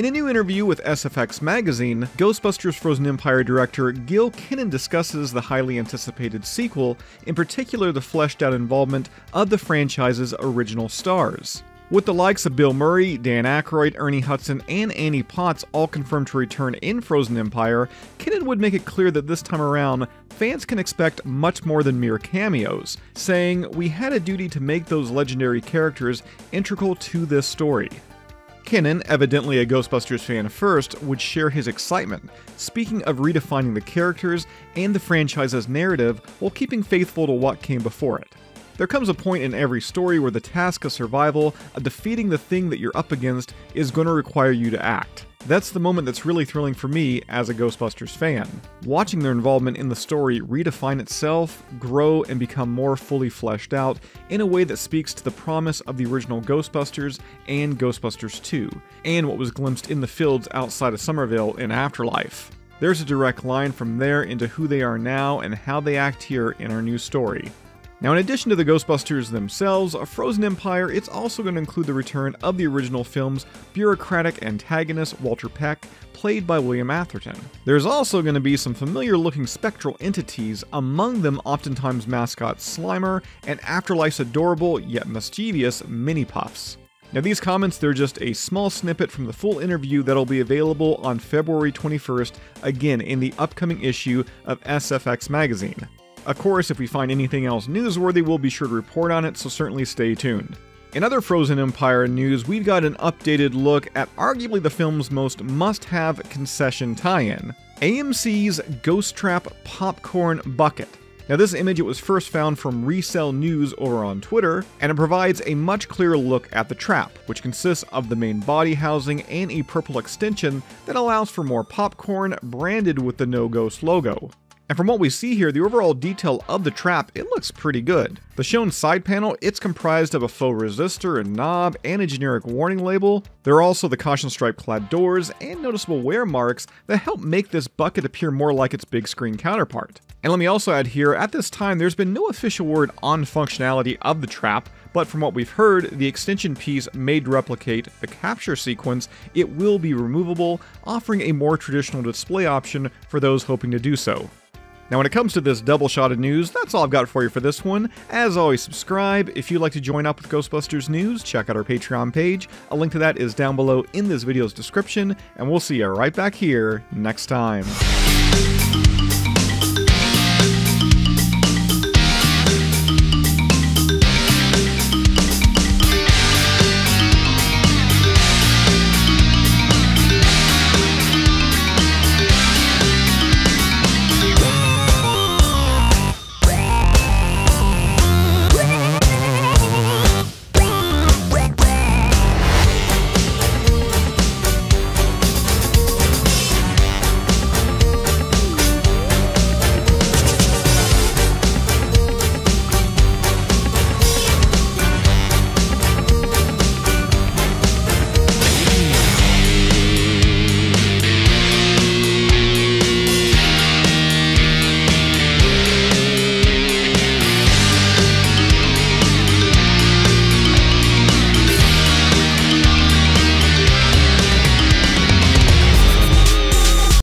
In a new interview with SFX magazine, Ghostbusters Frozen Empire director Gil Kinnan discusses the highly anticipated sequel, in particular the fleshed-out involvement of the franchise's original stars. With the likes of Bill Murray, Dan Aykroyd, Ernie Hudson, and Annie Potts all confirmed to return in Frozen Empire, Kinnan would make it clear that this time around, fans can expect much more than mere cameos, saying, "We had a duty to make those legendary characters integral to this story." Kinnan, evidently a Ghostbusters fan first, would share his excitement, speaking of redefining the characters and the franchise's narrative while keeping faithful to what came before it. There comes a point in every story where the task of survival, of defeating the thing that you're up against, is going to require you to act. That's the moment that's really thrilling for me as a Ghostbusters fan. Watching their involvement in the story redefine itself, grow, and become more fully fleshed out in a way that speaks to the promise of the original Ghostbusters and Ghostbusters 2, and what was glimpsed in the fields outside of Somerville in Afterlife. There's a direct line from there into who they are now and how they act here in our new story. Now, in addition to the Ghostbusters themselves, Frozen Empire, it's also going to include the return of the original film's bureaucratic antagonist, Walter Peck, played by William Atherton. There's also going to be some familiar-looking spectral entities, among them oftentimes mascot Slimer, and Afterlife's adorable yet mischievous Mini Puffs. Now, these comments, they're just a small snippet from the full interview that'll be available on February 21st, again in the upcoming issue of SFX magazine. Of course, if we find anything else newsworthy, we'll be sure to report on it, so certainly stay tuned. In other Frozen Empire news, we've got an updated look at arguably the film's most must-have concession tie-in, AMC's Ghost Trap Popcorn Bucket. Now, this image, it was first found from Resell News over on Twitter, and it provides a much clearer look at the trap, which consists of the main body housing and a purple extension that allows for more popcorn branded with the No Ghost logo. And from what we see here, the overall detail of the trap, it looks pretty good. The shown side panel, it's comprised of a faux resistor and knob and a generic warning label. There are also the caution stripe clad doors and noticeable wear marks that help make this bucket appear more like its big screen counterpart. And let me also add here, at this time there's been no official word on functionality of the trap, but from what we've heard, the extension piece made to replicate the capture sequence, it will be removable, offering a more traditional display option for those hoping to do so. Now, when it comes to this double shot of news, that's all I've got for you for this one. As always, subscribe. If you'd like to join up with Ghostbusters news, check out our Patreon page. A link to that is down below in this video's description, and we'll see you right back here next time.